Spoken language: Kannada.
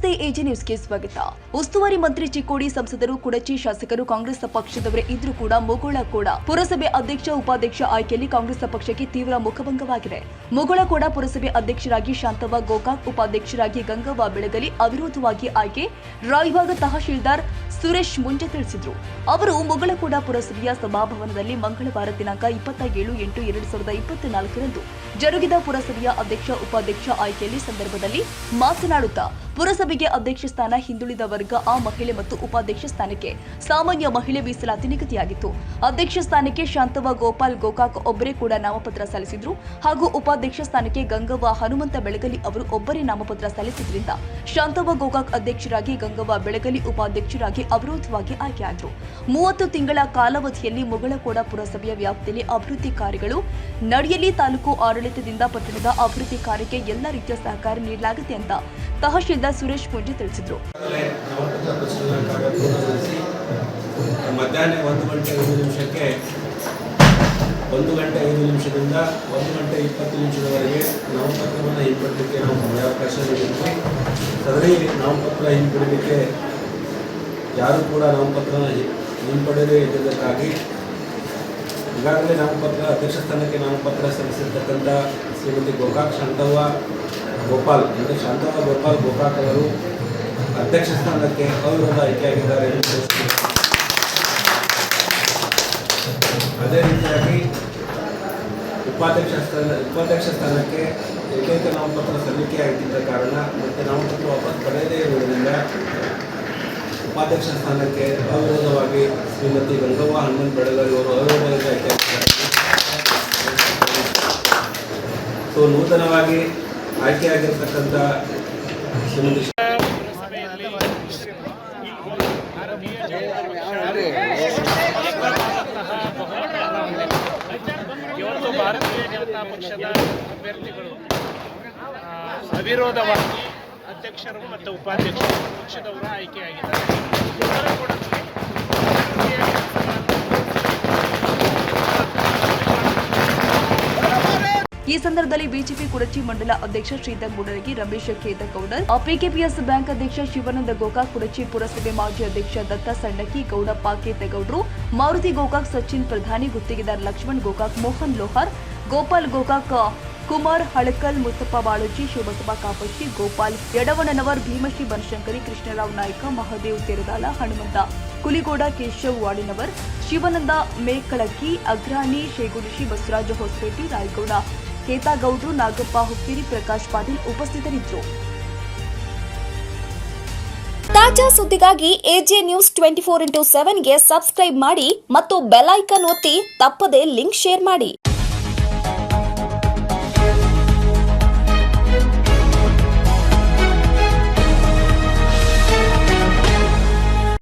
ನಮಸ್ತೆ, ಎಜಿ ನ್ಯೂಸ್ಗೆ ಸ್ವಾಗತ. ಉಸ್ತುವಾರಿ ಮಂತ್ರಿ ಚಿಕ್ಕೋಡಿ ಸಂಸದರು, ಕುಡಚಿ ಶಾಸಕರು ಕಾಂಗ್ರೆಸ್ ಪಕ್ಷದವರೇ ಇದ್ರೂ ಕೂಡ ಮುಗುಳಕೋಡ ಪುರಸಭೆ ಅಧ್ಯಕ್ಷ ಉಪಾಧ್ಯಕ್ಷ ಆಯ್ಕೆಯಲ್ಲಿ ಕಾಂಗ್ರೆಸ್ ಪಕ್ಷಕ್ಕೆ ತೀವ್ರ ಮುಖಭಂಗವಾಗಿದೆ. ಮುಗುಳಕೋಡ ಪುರಸಭೆ ಅಧ್ಯಕ್ಷರಾಗಿ ಶಾಂತವ್ವ ಗೋಕಾಕ್, ಉಪಾಧ್ಯಕ್ಷರಾಗಿ ಗಂಗವ್ವ ಬೆಳಗಲಿ ಅವಿರೋಧವಾಗಿ ಆಯ್ಕೆ, ರಾಯಭಾಗ ತಹಶೀಲ್ದಾರ್ ಸುರೇಶ್ ಮುಂಜೆ ತಿಳಿಸಿದರು. ಅವರು ಮುಗುಳಕೋಡ ಪುರಸಭೆಯ ಸಭಾಭವನದಲ್ಲಿ ಮಂಗಳವಾರ ದಿನಾಂಕ 27/8/2024ರಂದು ಜರುಗಿದ ಪುರಸಭೆಯ ಅಧ್ಯಕ್ಷ ಉಪಾಧ್ಯಕ್ಷ ಆಯ್ಕೆಯಲ್ಲಿ ಸಂದರ್ಭದಲ್ಲಿ ಮಾತನಾಡುತ್ತಾ, ಪುರಸಭೆಗೆ ಅಧ್ಯಕ್ಷ ಸ್ಥಾನ ಹಿಂದುಳಿದ ವರ್ಗ ಆ ಮಹಿಳೆ ಮತ್ತು ಉಪಾಧ್ಯಕ್ಷ ಸ್ಥಾನಕ್ಕೆ ಸಾಮಾನ್ಯ ಮಹಿಳೆ ಮೀಸಲಾತಿ ನಿಗದಿಯಾಗಿತ್ತು. ಅಧ್ಯಕ್ಷ ಸ್ಥಾನಕ್ಕೆ ಶಾಂತವ್ವ ಗೋಪಾಲ್ ಗೋಕಾಕ್ ಒಬ್ಬರೇ ಕೂಡ ನಾಮಪತ್ರ ಸಲ್ಲಿಸಿದ್ರು ಹಾಗೂ ಉಪಾಧ್ಯಕ್ಷ ಸ್ಥಾನಕ್ಕೆ ಗಂಗವ್ವ ಹನುಮಂತ ಬೆಳಗಲಿ ಅವರು ಒಬ್ಬರೇ ನಾಮಪತ್ರ ಸಲ್ಲಿಸಿದ್ರಿಂದ ಶಾಂತವ್ವ ಗೋಕಾಕ್ ಅಧ್ಯಕ್ಷರಾಗಿ, ಗಂಗವ್ವ ಬೆಳಗಲಿ ಉಪಾಧ್ಯಕ್ಷರಾಗಿ ಅವಿರೋಧವಾಗಿ ಆಯ್ಕೆಯಾದರು. 30 ತಿಂಗಳ ಕಾಲಾವಧಿಯಲ್ಲಿ ಮುಗಳಕೋಡ ಪುರಸಭೆಯ ವ್ಯಾಪ್ತಿಯಲ್ಲಿ ಅಭಿವೃದ್ಧಿ ಕಾರ್ಯಗಳು ನಡೆಯಲಿ, ತಾಲೂಕು ಆಡಳಿತದಿಂದ ಪಟ್ಟಣದ ಅಭಿವೃದ್ಧಿ ಕಾರ್ಯಕ್ಕೆ ಎಲ್ಲ ರೀತಿಯ ಸಹಕಾರ ನೀಡಲಾಗಿದೆ ಅಂತ ತಹಶೀಲ್ದಾರ್ ಸುರೇಶ್ ಮುಂಜೆ ತಿಳಿಸಿದರು. ಮಧ್ಯಾಹ್ನ 1:05 1 ಗಂಟೆ 5 ನಿಮಿಷದಿಂದ 1 ಗಂಟೆ 20 ನಿಮಿಷದವರೆಗೆ ನಾಮಪತ್ರವನ್ನು ಹಿಂಪಡೆಯಲಿಕ್ಕೆ ನಾವು ಸಮಯಾವಕಾಶ ನೀಡಿದ್ವಿ. ಅದರಲ್ಲಿ ನಾಮಪತ್ರ ಹಿಂಪಡೆಯಲಿಕ್ಕೆ ಯಾರು ಕೂಡ ನಾಮಪತ್ರ ಹಿಂಪಡೆಯದೇ ಇದ್ದಕ್ಕಾಗಿ ಈಗಾಗಲೇ ನಾಮಪತ್ರ ಅಧ್ಯಕ್ಷ ಸ್ಥಾನಕ್ಕೆ ನಾಮಪತ್ರ ಸಲ್ಲಿಸಿರ್ತಕ್ಕಂಥ ಶ್ರೀಮತಿ ಗೋಕಾಕ್ ಶಾಂತವ್ವ ಗೋಪಾಲ್ ಅಂದರೆ ಶಾಂತವ್ವ ಗೋಪಾಲ್ ಗೋಕಾಕ್ ಅವರು ಅಧ್ಯಕ್ಷ ಸ್ಥಾನಕ್ಕೆ ಅವಿರೋಧ ಆಯ್ಕೆಯಾಗಿದ್ದಾರೆ ಎಂದು ತಿಳಿಸಿದ್ದಾರೆ. ಅದೇ ರೀತಿಯಾಗಿ ಉಪಾಧ್ಯಕ್ಷ ಸ್ಥಾನಕ್ಕೆ ಏಕೈಕ ನಾಮಪತ್ರ ಸಲ್ಲಿಕೆ ಆಗಿದ್ದ ಕಾರಣ ಮತ್ತು ನಾಮಪತ್ರ ವಾಪಸ್ ಪಡೆಯದೇ ಇರುವುದರಿಂದ ಉಪಾಧ್ಯಕ್ಷ ಸ್ಥಾನಕ್ಕೆ ಅವಿರೋಧವಾಗಿ ಶ್ರೀಮತಿ ಗಂಗವ್ವ ಹನುಮಂತ ಬೆಳಗಲಿ ಅವರು ಅವಿರೋಧವಾಗಿ ಆಯ್ಕೆಯಾಗಿದ್ದಾರೆ. ಸೊ ನೂತನವಾಗಿ ಆಯ್ಕೆಯಾಗಿರ್ತಕ್ಕಂಥ ಶ್ರೀಮತಿ ಇವತ್ತು ಭಾರತೀಯ ಜನತಾ ಪಕ್ಷದ ಅಭ್ಯರ್ಥಿಗಳು ಅವಿರೋಧವಾಗಿ ಅಧ್ಯಕ್ಷರು ಮತ್ತು ಉಪಾಧ್ಯಕ್ಷರು ಪಕ್ಷದವರು ಆಯ್ಕೆಯಾಗಿದ್ದಾರೆ. ಈ ಸಂದರ್ಭದಲ್ಲಿ ಬಿಜೆಪಿ ಕುಡಚಿ ಮಂಡಲ ಅಧ್ಯಕ್ಷ ಶ್ರೀಧರ್ ಮುಡರಗಿ, ರಮೇಶ್ ಖೇದಗೌಡರ್, ಪಿಕೆಪಿಎಸ್ ಬ್ಯಾಂಕ್ ಅಧ್ಯಕ್ಷ ಶಿವಾನಂದ ಗೋಕಾಕ್, ಕುಡಚಿ ಪುರಸಭೆ ಮಾಜಿ ಅಧ್ಯಕ್ಷ ದತ್ತ ಸಣ್ಣಕ್ಕಿ, ಗೌಡಪ್ಪ ಕೇತಗೌಡರು, ಮಾರುತಿ ಗೋಕಾಕ್, ಸಚಿನ್ ಪ್ರಧಾನಿ, ಗುತ್ತಿಗೆದಾರ್ ಲಕ್ಷ್ಮಣ್ ಗೋಕಾಕ್, ಮೋಹನ್ ಲೋಹಾರ್, ಗೋಪಾಲ್ ಗೋಕಾಕ್, ಕುಮಾರ್ ಹಳಕಲ್, ಮುತ್ತಪ್ಪ ಬಾಳೋಜಿ, ಶಿವಬಸಪ್ಪ ಕಾಪಚ್ಚಿ, ಗೋಪಾಲ್ ಯಡವಣ್ಣನವರ್, ಭೀಮಶ್ರೀ ಬನಶಂಕರಿ, ಕೃಷ್ಣರಾವ್ ನಾಯ್ಕ, ಮಹದೇವ್ ತೆರದಾಲ, ಹನುಮಂತ ಕುಲಿಗೋಡ, ಕೇಶವ್ ವಾಡಿನವರ್, ಶಿವಾನಂದ ಮೇಕಳಕ್ಕಿ, ಅಗ್ರಾಣಿ, ಶೇಗುಡಿಶಿ, ಬಸವರಾಜ ಹೊಸಪೇಟೆ, ರಾಯಗೌಡ ಕೇತಗೌಡರು, ನಾಗಪ್ಪ ಹುಕ್ಕೇರಿ, ಪ್ರಕಾಶ್ ಪಾಟೀಲ್ ಉಪಸ್ಥಿತರಿದ್ದರು. ತಾಜಾ ಸುದ್ದಿಗಾಗಿ ಎಜೆ ನ್ಯೂಸ್ 24x7ಗೆ ಸಬ್ಸ್ಕ್ರೈಬ್ ಮಾಡಿ ಮತ್ತು ಬೆಲ್ ಐಕಾನ್ ಒತ್ತಿ ತಪ್ಪದೇ ಲಿಂಕ್ ಶೇರ್ ಮಾಡಿ.